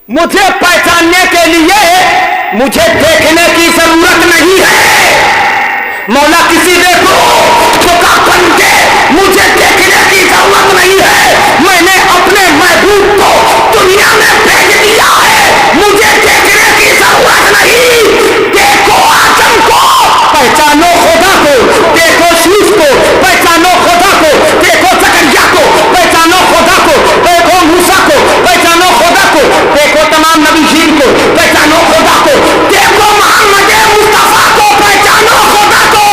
मुझे पहचानने के लिए मुझे देखने की जरूरत नहीं है। मौला किसी देखो झुका बन के मुझे देखने की जरूरत नहीं है। मैंने अपने महबूब को दुनिया में भेज दिया है, मुझे देखने की जरूरत नहीं। देखो आजम को, पहचानो खुदा को। देखो शीश को, पहचानो खुदा को। देखो जकरिया को, पहचानो खुदा को। देखो मूसा को, पहचानो खुदा को। देखो तमाम नबीशीन को, पहचानो खुदा को। देखो मोहम्मद मुस्तफा को, पहचानो खुदा को।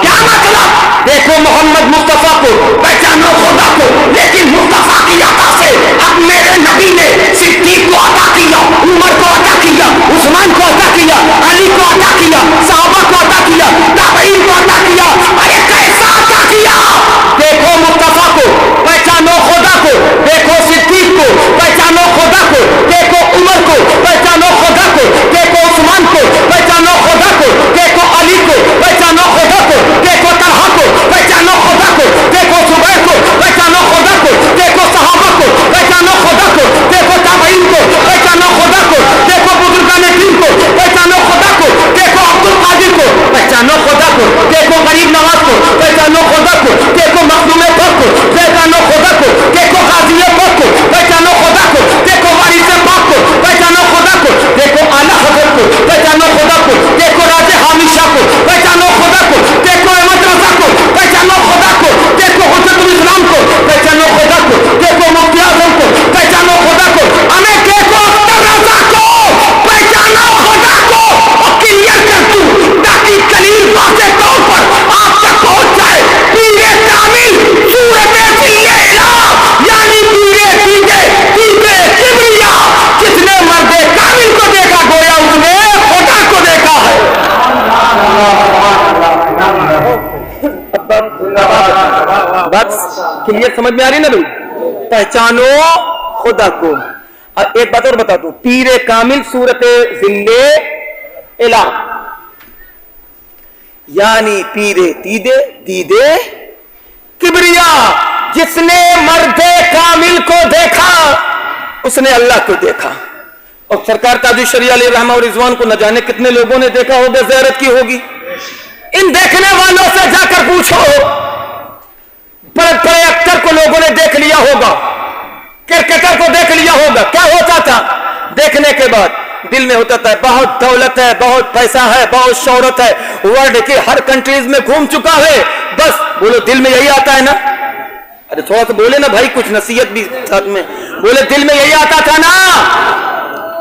क्या मतलब? देखो मोहम्मद मुस्तफा को, पहचानो खुदा को। लेकिन मुस्तफा की अता से अब मेरे नबी ने सिद्दीक को अता किया, उमर को अता किया, उस्मान को अता किया, अली को अता किया, सहाबा को अता किया, ताबईन को अता किया। अरे कैसा अता किया? देखो मुस्तफा को, पहचानो खुदा को। देखो सिद्दीक को, पहचानो खुदा को। देखो उमर को, पहचानो खुदा को। देखो उस्मान को, पहचानो खुदा को। देखो अली को, पहचानो खुदा को। देखो तलहा को, पहचानो खुदा को। देखो जुबैर को, पहचानो खुदा को। देखो सहाबा को, पहचानो खुदा को। देखो ताबईन को, पहचानो खुदा को। देखो बुजुर्गान दीन को, पहचानो खुदा को। देखो अब्दुल कादिर को, पहचानो खुदा को। देखो गरीब नवाज को, पहचानो खुदा को। देखो मखदूम पाक को, पहचानो खुदा को। देखो गाजी पाक को, पहचानो खुदा को। देखो वारिस पाक को, पहचानो खुदा को। देखो आला हजरत को, पहचानो खुदा को। देखो राजे हामिशा को, पहचानो खुदा को। देखो अहमद रजा को, पहचानो खुदा को। देखो हुज्जतुल इस्लाम को, पहचानो खुदा को। देखो मुफ्ती आजम को, पहचानो खुदा को। हमें देखो अख्तर रजा को, पहचानो खुदा को। और क्लियर कर दूं ताकि कलील वाज़ेह तौर पर आप तक पहुंच जाए। पीरे कामिल सूरत जिल्ले इलाह, यानी पीरे पीरे किबरिया। जिसने मर्दे कामिल को देखा गोया उसने खुदा को देखा है। बस क्लियर समझ में आ रही ना भाई? पहचानो खुदा को। और एक बात और बता दूं, पीरे कामिल सूरत जिल्ले इलाह, यानी पीरे दीदे किबरिया। जिसने मर्दे कामिल को देखा उसने अल्लाह को देखा। और सरकार ताजुल शरिया अलैहि रहमा और रिजवान को न जाने कितने लोगों ने देखा होगा, ज़ियारत की होगी। इन देखने वालों से जाकर पूछो, बड़े एक्टर को लोगों ने देख लिया होगा, क्रिकेटर को देख लिया होगा, क्या होता था देखने के बाद? दिल में होता था बहुत दौलत है, बहुत पैसा है, बहुत शोहरत है, वर्ल्ड के हर कंट्रीज में घूम चुका है। बस बोलो दिल में यही आता है ना? अरे थोड़ा सा बोले ना भाई, कुछ नसीहत भी साथ में बोले। दिल में यही आता था ना?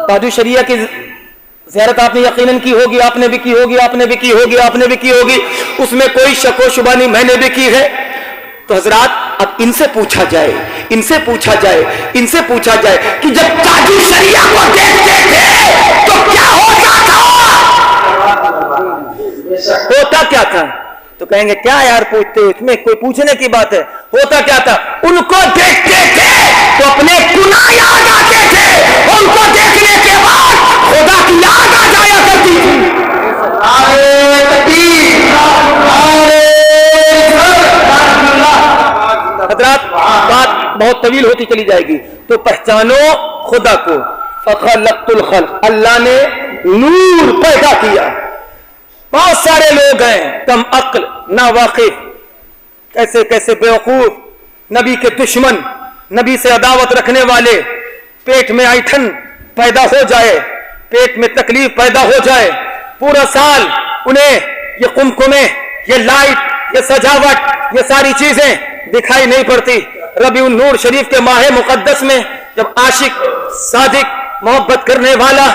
ताजुल शरिया की ज़ियारत आपने यकीनन की होगी, आपने भी की होगी, आपने भी की होगी, आपने भी की होगी, उसमें कोई शक व शुबा नहीं, मैंने भी की है। तो हजरात अब इनसे पूछा जाए कि जब ताजुल शरिया को देखते थे तो क्या होता क्या था? तो कहेंगे क्या यार पूछते हो, इसमें कोई पूछने की बात है? होता क्या था? उनको देखते थे तो अपने गुनाह याद आते थे, उनको देखने के बाद खुदा की याद आ जाया करती थी। हजरात बात बहुत तवील होती चली जाएगी, तो पहचानो खुदा को। फखलक़तुल खल्क़, अल्लाह ने नूर पैदा किया। बहुत सारे लोग हैं कम अक्ल, ना वाकिफ, कैसे कैसे बेवकूफ, नबी के दुश्मन, नबी से अदावत रखने वाले, पेट में ऐठन पैदा हो जाए, पेट में तकलीफ पैदा हो जाए, पूरा साल उन्हें ये कुमकुमे, ये लाइट, ये सजावट, ये सारी चीजें दिखाई नहीं पड़ती। रबीउन नूर शरीफ के माह मुकद्दस में जब आशिक, सादिक, मोहब्बत करने वाला,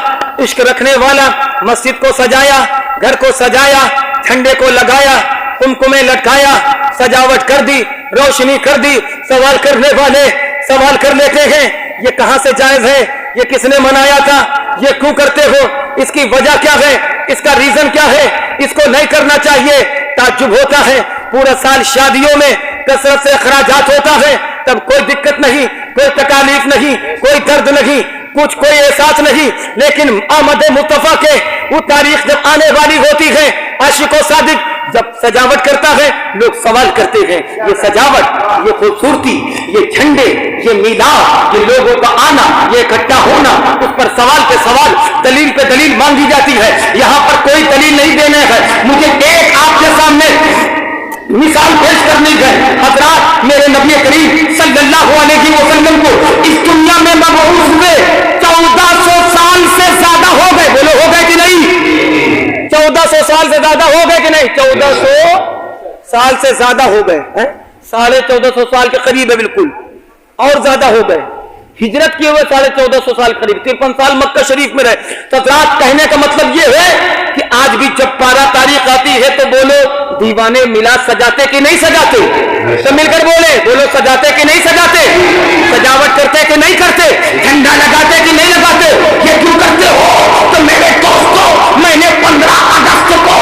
इश्क रखने वाला मस्जिद को सजाया, घर को सजाया, झंडे को लगाया, कुमकुमे लटकाया, सजावट कर दी, रोशनी कर दी, सवाल करने वाले सवाल कर लेते हैं ये कहां से जायज है, ये किसने मनाया था, ये क्यों करते हो, इसकी वजह क्या है, इसका रीजन क्या है, इसको नहीं करना चाहिए। ताज्जुब होता है, पूरा साल शादियों में कसरत से अखराजात होता है, تب کوئی دقت نہیں، کوئی تکالیف نہیں، کوئی درد نہیں، کچھ کوئی احساس نہیں. لیکن آمد مصطفیٰ کے وہ تاریخ جب آنے والی ہوتی ہے، عاشق و صادق جب سجاوٹ کرتا ہے، لوگ سوال کرتے ہیں یہ سجاوٹ، یہ خوبصورتی، یہ جھنڈے، یہ میلاد، یہ لوگوں کا آنا، یہ اکٹھا ہونا، اس پر سوال پہ سوال، دلیل پہ دلیل مانگی جاتی ہے. یہاں پر کوئی دلیل نہیں دینے ہے. مجھے ایک آپ کے سامنے مثال پیش کرنی ہے. حضرات میرے نبی کریم صلی اللہ علیہ وسلم کو اس دنیا میں مبعوث ہوئے 1400 سال سے زیادہ ہو گئے. بولو ہو گئے کہ نہیں؟ 1400 سال سے زیادہ ہو گئے کہ نہیں؟ 1400 سال سے زیادہ ہو گئے. 1450 سال کے قریب ہے، بالکل اور زیادہ ہو گئے. ہجرت کیے ہوئے 1450 سال قریب، 53 سال مکہ شریف میں رہے. تو حضرات کہنے کا مطلب یہ ہے کہ آج بھی جب پارا تاریخ آتی ہے تو بولو دیوانے میلاد سجاتے کہ نہیں سجاتے؟ تو مل کر بولے، بولو سجاتے کہ نہیں سجاتے؟ سجاوٹ کرتے کہ نہیں کرتے؟ جھنڈا لگاتے کہ نہیں لگاتے؟ یہ کیوں کرتے ہو؟ تو میرے دوستو، میں نے 15 اگست کو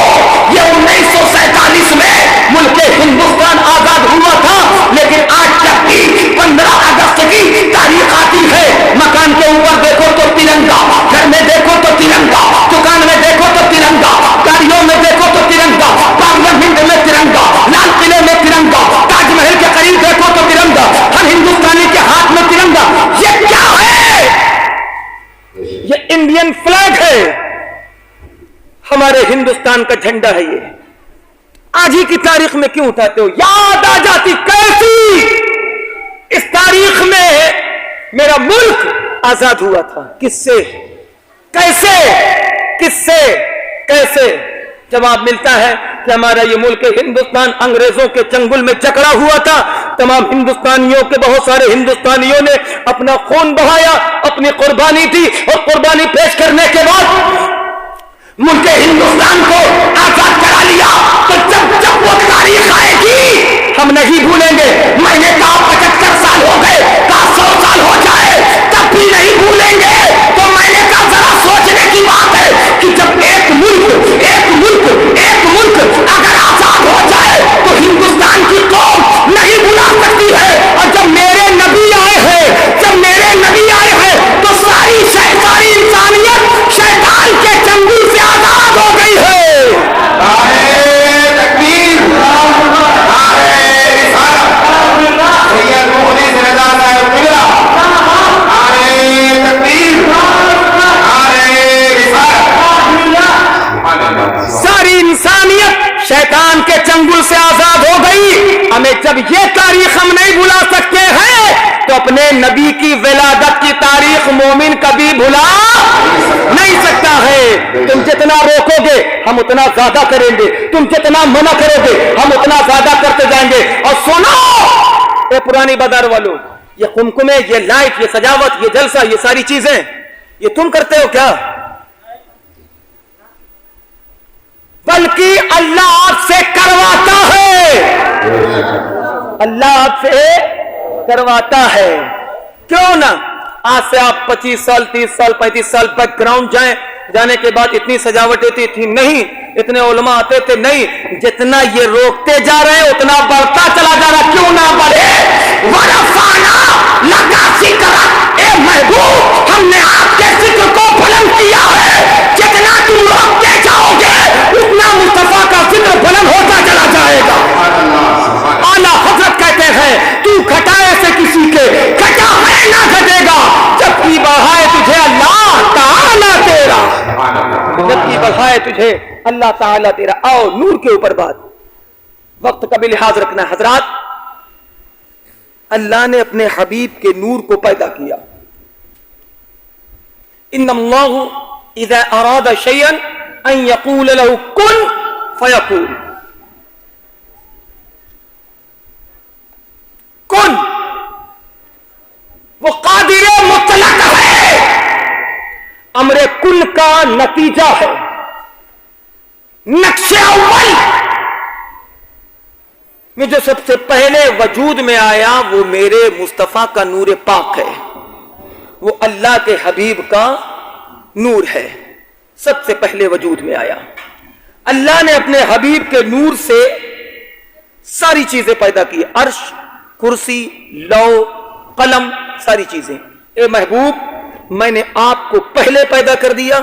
یہ 1947 میں ملک ہندوستان آزاد ہوا تھا، لیکن آج تک کی 15 اگست کی تاریخ آتی ہے، مکان کے اوپر دیکھو تو ترنگا، گھر میں دیکھو تو ترنگا، دکان میں دیکھو تو ترنگا، گاڑیوں میں دیکھو تو ترنگا، پارلیمنٹ میں ترنگا، لال قلعے میں ترنگا، تاج محل کے قریب دیکھو تو ترنگا، ہر ہندوستانی کے ہاتھ میں ترنگا. یہ کیا ہے؟ یہ انڈین فلیگ ہے، ہمارے ہندوستان کا جھنڈا ہے. یہ آج ہی کی تاریخ میں کیوں اٹھاتے ہو؟ یاد آ جاتی کیسی اس تاریخ میں میرا ملک آزاد ہوا تھا. کس سے؟ کیسے؟ کس سے؟ کیسے؟ جواب ملتا ہے کہ ہمارا یہ ملک ہندوستان انگریزوں کے چنگل میں جکڑا ہوا تھا. تمام ہندوستانیوں کے بہت سارے ہندوستانیوں نے اپنا خون بہایا، اپنی قربانی دی، اور قربانی پیش کرنے کے بعد ملک ہندوستان کو آزاد کرا لیا. تو جب وہ تاریخ آئے گی ہم نہیں بھولیں گے. میں نے کہا 75 سال ہو گئے، کہا 100 سال ہو جائے تب بھی نہیں بھولیں گے. تو میں نے کہا ذرا سوچنے کی بات ہے کہ جب ایک ملک اگر آزاد ہو جائے تو ہندوستان کی قوم نہیں بھلا سکتی ہے. اور جب میرے نبی آئے ہیں تو ساری انسانیت شیطان کے چنگل سے آزاد ہو گئی ہے. ساری انسانیت شیطان کے چنگل سے آزاد ہو گئی. ہمیں جب یہ تاریخ ہم نہیں بھلا سکتے ہیں تو اپنے نبی کی ولادت کی تاریخ مومن کبھی بھلا نہیں سکتا ہے. تم جتنا روکو گے ہم اتنا زیادہ کریں گے، تم جتنا منع کرو گے ہم اتنا زیادہ کرتے جائیں گے. اور سنو اے پرانی بازار والوں، یہ قمقمے، یہ لائٹ، یہ سجاوٹ، یہ جلسہ، یہ ساری چیزیں یہ تم کرتے ہو کیا؟ بلکہ اللہ آپ سے کرواتا ہے. اللہ آپ سے کرواتا ہے. کیوں نہ آج سے آپ 25 سال 30 سال 35 سال بیک گراؤنڈ جانے کے بعد اتنی سجاوٹ ہوتی تھی نہیں، اتنے علماء آتے تھے نہیں. جتنا یہ روکتے جا رہے ہیں اتنا بڑھتا چلا جا رہا. کیوں نہ بڑھے؟ ورفعنا لک ذکرک، اے محبوب ہم نے آپ کے ذکر کو بلند کیا ہے. جتنا تم روکتے جاؤ گے اتنا مصطفیٰ کا ذکر بلند ہوتا چلا جائے گا. اعلیٰ حضرت کہتے ہیں تو گھٹائے سے کسی کے گھٹا ہے نہ گھٹے گا، جب کی بڑھائے تجھے اللہ تعالیٰ تیرا، جب کی بڑھائے تجھے اللہ تعالیٰ تیرا. آؤ نور کے اوپر بات، وقت کا بھی لحاظ رکھنا ہے حضرات. اللہ نے اپنے حبیب کے نور کو پیدا کیا. ان اللہ اذا اراد شیئا ان یقول له کن فیکون. کن وہ قادر مطلق ہے، امر کن کا نتیجہ ہے. نقش اول میں جو سب سے پہلے وجود میں آیا وہ میرے مصطفیٰ کا نور پاک ہے، وہ اللہ کے حبیب کا نور ہے. سب سے پہلے وجود میں آیا. اللہ نے اپنے حبیب کے نور سے ساری چیزیں پیدا کی. عرش، کرسی، لو، قلم، ساری چیزیں. اے محبوب، میں نے آپ کو پہلے پیدا کر دیا